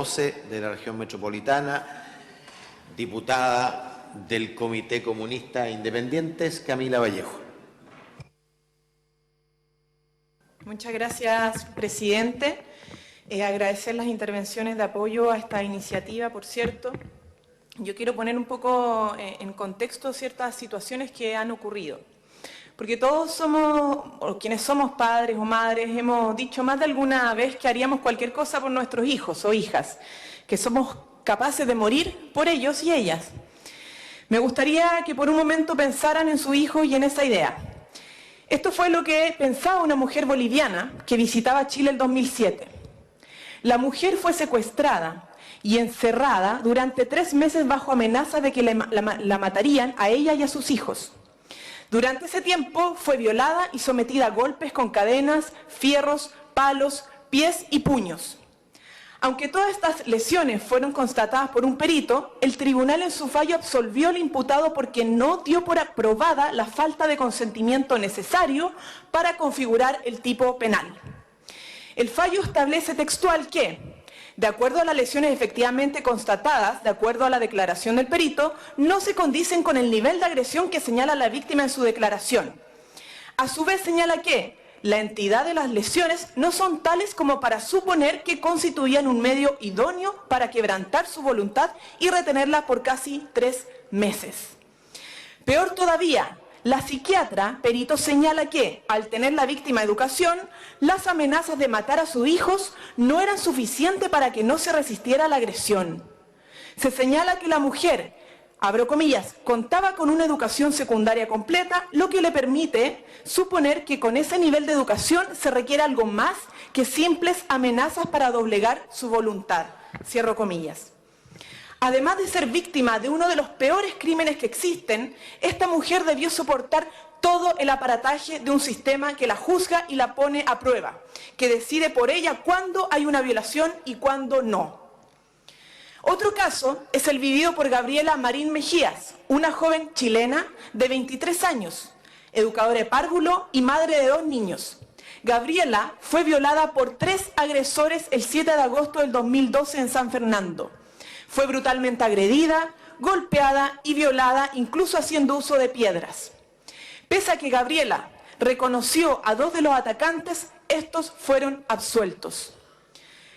de la región metropolitana, diputada del Comité Comunista Independientes, Camila Vallejo. Muchas gracias, presidente. Agradecer las intervenciones de apoyo a esta iniciativa, por cierto. Yo quiero poner un poco en contexto ciertas situaciones que han ocurrido. Porque todos somos, o quienes somos padres o madres, hemos dicho más de alguna vez que haríamos cualquier cosa por nuestros hijos o hijas, que somos capaces de morir por ellos y ellas. Me gustaría que por un momento pensaran en su hijo y en esa idea. Esto fue lo que pensaba una mujer boliviana que visitaba Chile en 2007. La mujer fue secuestrada y encerrada durante 3 meses bajo amenaza de que la matarían a ella y a sus hijos. Durante ese tiempo fue violada y sometida a golpes con cadenas, fierros, palos, pies y puños. Aunque todas estas lesiones fueron constatadas por un perito, el tribunal en su fallo absolvió al imputado porque no dio por aprobada la falta de consentimiento necesario para configurar el tipo penal. El fallo establece textual que, de acuerdo a las lesiones efectivamente constatadas, de acuerdo a la declaración del perito, no se condicen con el nivel de agresión que señala la víctima en su declaración. A su vez señala que la entidad de las lesiones no son tales como para suponer que constituían un medio idóneo para quebrantar su voluntad y retenerla por casi 3 meses. Peor todavía, la psiquiatra perito señala que, al tener la víctima educación, las amenazas de matar a sus hijos no eran suficientes para que no se resistiera a la agresión. Se señala que la mujer, abro comillas, contaba con una educación secundaria completa, lo que le permite suponer que con ese nivel de educación se requiere algo más que simples amenazas para doblegar su voluntad. Cierro comillas. Además de ser víctima de uno de los peores crímenes que existen, esta mujer debió soportar todo el aparataje de un sistema que la juzga y la pone a prueba, que decide por ella cuándo hay una violación y cuándo no. Otro caso es el vivido por Gabriela Marín Mejías, una joven chilena de 23 años, educadora de párvulo y madre de 2 niños. Gabriela fue violada por 3 agresores el 7 de agosto del 2012 en San Fernando. Fue brutalmente agredida, golpeada y violada, incluso haciendo uso de piedras. Pese a que Gabriela reconoció a 2 de los atacantes, estos fueron absueltos.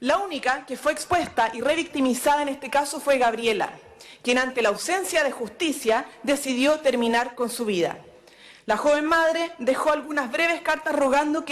La única que fue expuesta y revictimizada en este caso fue Gabriela, quien ante la ausencia de justicia decidió terminar con su vida. La joven madre dejó algunas breves cartas rogando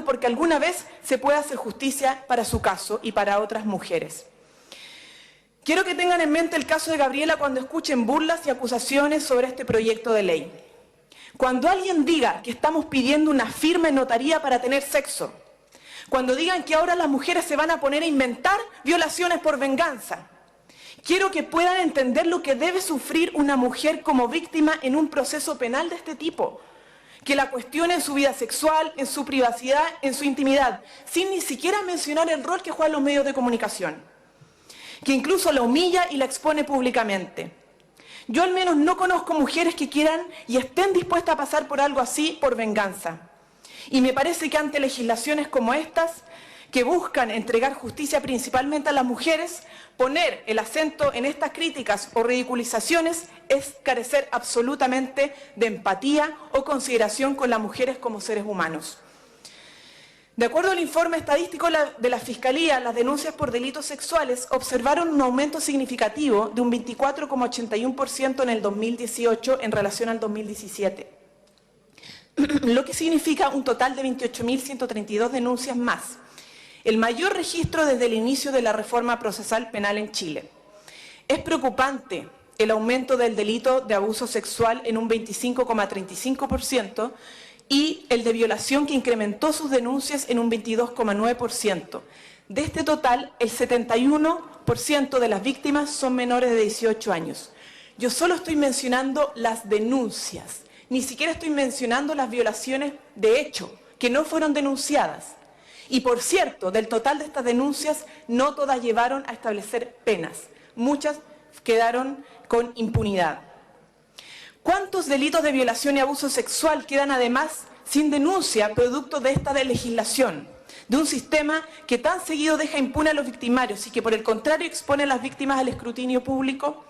porque alguna vez se pueda hacer justicia para su caso y para otras mujeres. Quiero que tengan en mente el caso de Gabriela cuando escuchen burlas y acusaciones sobre este proyecto de ley. Cuando alguien diga que estamos pidiendo una firma en notaría para tener sexo, cuando digan que ahora las mujeres se van a poner a inventar violaciones por venganza, quiero que puedan entender lo que debe sufrir una mujer como víctima en un proceso penal de este tipo, que la cuestione en su vida sexual, en su privacidad, en su intimidad, sin ni siquiera mencionar el rol que juegan los medios de comunicación, que incluso la humilla y la expone públicamente. Yo al menos no conozco mujeres que quieran y estén dispuestas a pasar por algo así por venganza. Y me parece que ante legislaciones como estas, que buscan entregar justicia principalmente a las mujeres, poner el acento en estas críticas o ridiculizaciones es carecer absolutamente de empatía o consideración con las mujeres como seres humanos. De acuerdo al informe estadístico de la Fiscalía, las denuncias por delitos sexuales observaron un aumento significativo de un 24,81% en el 2018 en relación al 2017, lo que significa un total de 28.132 denuncias más, el mayor registro desde el inicio de la reforma procesal penal en Chile. Es preocupante el aumento del delito de abuso sexual en un 25,35%, y el de violación, que incrementó sus denuncias en un 22,9%. De este total, el 71% de las víctimas son menores de 18 años. Yo solo estoy mencionando las denuncias, ni siquiera estoy mencionando las violaciones de hecho, que no fueron denunciadas. Y por cierto, del total de estas denuncias, no todas llevaron a establecer penas. Muchas quedaron con impunidad. ¿Cuántos delitos de violación y abuso sexual quedan además sin denuncia producto de esta legislación? de un sistema que tan seguido deja impune a los victimarios y que por el contrario expone a las víctimas al escrutinio público?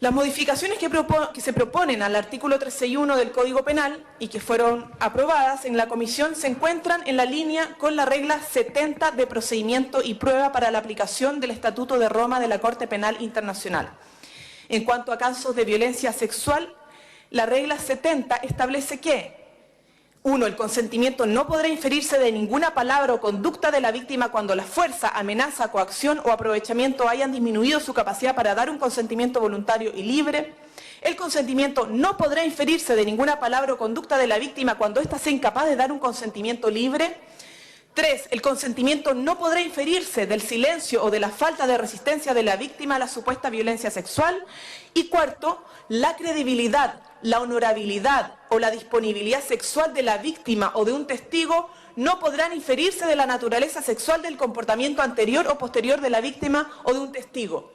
Las modificaciones que se proponen al artículo 361 del Código Penal y que fueron aprobadas en la Comisión se encuentran en la línea con la regla 70 de procedimiento y prueba para la aplicación del Estatuto de Roma de la Corte Penal Internacional. En cuanto a casos de violencia sexual, la regla 70 establece que 1. El consentimiento no podrá inferirse de ninguna palabra o conducta de la víctima cuando la fuerza, amenaza, coacción o aprovechamiento hayan disminuido su capacidad para dar un consentimiento voluntario y libre. El consentimiento no podrá inferirse de ninguna palabra o conducta de la víctima cuando ésta sea incapaz de dar un consentimiento libre. 3. El consentimiento no podrá inferirse del silencio o de la falta de resistencia de la víctima a la supuesta violencia sexual. Y 4. La credibilidad, la honorabilidad o la disponibilidad sexual de la víctima o de un testigo no podrán inferirse de la naturaleza sexual del comportamiento anterior o posterior de la víctima o de un testigo.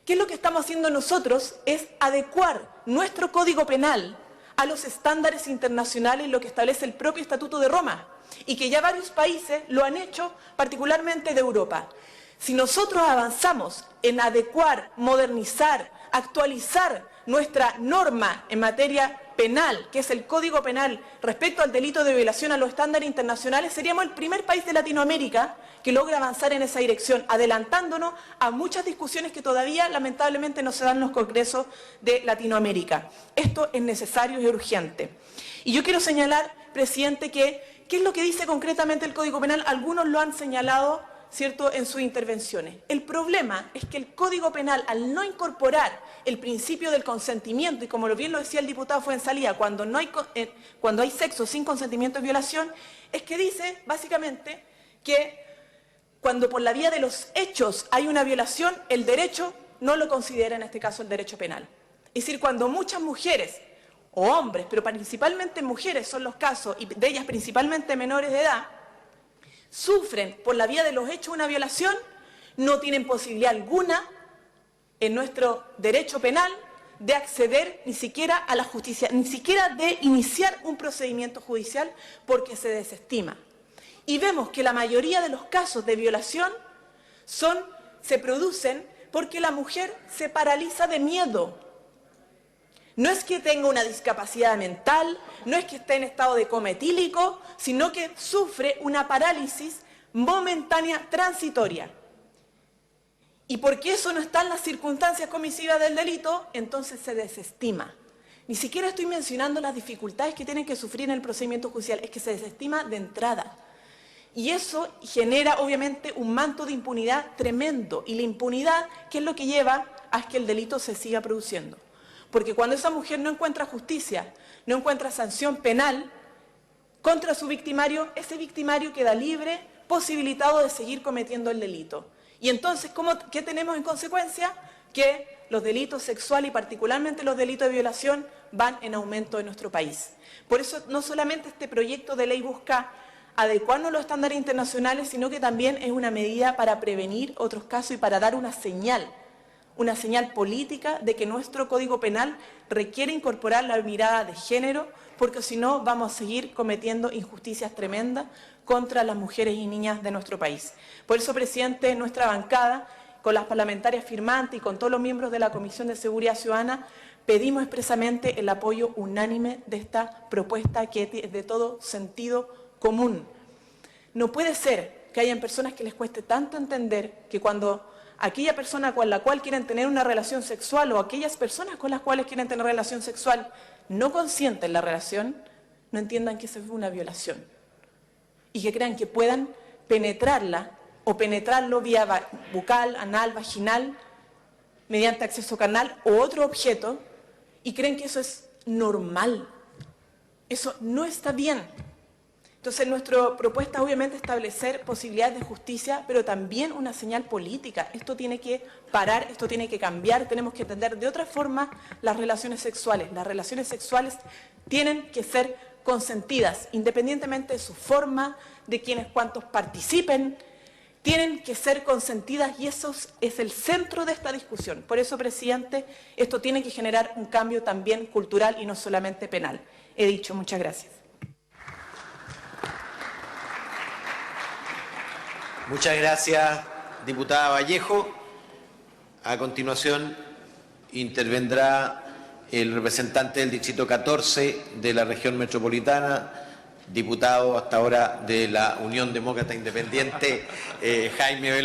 ¿Qué es lo que estamos haciendo nosotros? Es adecuar nuestro Código Penal a los estándares internacionales, lo que establece el propio Estatuto de Roma, y que ya varios países lo han hecho, particularmente de Europa. Si nosotros avanzamos en adecuar, modernizar, actualizar nuestra norma en materia penal, que es el Código Penal, respecto al delito de violación a los estándares internacionales, seríamos el primer país de Latinoamérica que logra avanzar en esa dirección, adelantándonos a muchas discusiones que todavía lamentablemente no se dan en los congresos de Latinoamérica. Esto es necesario y urgente. Y yo quiero señalar, presidente, que ¿qué es lo que dice concretamente el Código Penal? Algunos lo han señalado, ¿cierto?, en sus intervenciones. El problema es que el Código Penal, al no incorporar el principio del consentimiento, y como bien lo decía el diputado Fuenzalía, cuando hay sexo sin consentimiento es violación, es que dice, básicamente, que cuando por la vía de los hechos hay una violación, el derecho no lo considera, en este caso, el derecho penal. Es decir, cuando muchas mujeres, o hombres, pero principalmente mujeres son los casos, y de ellas principalmente menores de edad, sufren por la vía de los hechos una violación, no tienen posibilidad alguna en nuestro derecho penal de acceder ni siquiera a la justicia, ni siquiera de iniciar un procedimiento judicial porque se desestima. Y vemos que la mayoría de los casos de violación se producen porque la mujer se paraliza de miedo. No es que tenga una discapacidad mental, no es que esté en estado de coma etílico, sino que sufre una parálisis momentánea transitoria. Y porque eso no está en las circunstancias comisivas del delito, entonces se desestima. Ni siquiera estoy mencionando las dificultades que tienen que sufrir en el procedimiento judicial, es que se desestima de entrada. Y eso genera, obviamente, un manto de impunidad tremendo. Y la impunidad, ¿qué es lo que lleva a que el delito se siga produciendo? Porque cuando esa mujer no encuentra justicia, no encuentra sanción penal contra su victimario, ese victimario queda libre, posibilitado de seguir cometiendo el delito. Y entonces, ¿qué tenemos en consecuencia? Que los delitos sexuales y particularmente los delitos de violación van en aumento en nuestro país. Por eso no solamente este proyecto de ley busca adecuarnos a los estándares internacionales, sino que también es una medida para prevenir otros casos y para dar una señal política de que nuestro Código Penal requiere incorporar la mirada de género, porque si no vamos a seguir cometiendo injusticias tremendas contra las mujeres y niñas de nuestro país. Por eso, presidente, nuestra bancada, con las parlamentarias firmantes y con todos los miembros de la Comisión de Seguridad Ciudadana, pedimos expresamente el apoyo unánime de esta propuesta que es de todo sentido común. No puede ser que hayan personas que les cueste tanto entender que cuando aquella persona con la cual quieren tener una relación sexual o aquellas personas con las cuales quieren tener relación sexual no consienten la relación, no entiendan que eso es una violación y que crean que puedan penetrarla o penetrarlo vía bucal, anal, vaginal, mediante acceso carnal o otro objeto y creen que eso es normal. Eso no está bien. Entonces, nuestra propuesta es obviamente establecer posibilidades de justicia, pero también una señal política. Esto tiene que parar, esto tiene que cambiar, tenemos que entender de otra forma las relaciones sexuales. Las relaciones sexuales tienen que ser consentidas, independientemente de su forma, de cuántos participen, tienen que ser consentidas y eso es el centro de esta discusión. Por eso, presidente, esto tiene que generar un cambio también cultural y no solamente penal. He dicho, muchas gracias. Muchas gracias, diputada Vallejo. A continuación intervendrá el representante del Distrito 14 de la región metropolitana, diputado hasta ahora de la Unión Demócrata Independiente, Jaime Veloz.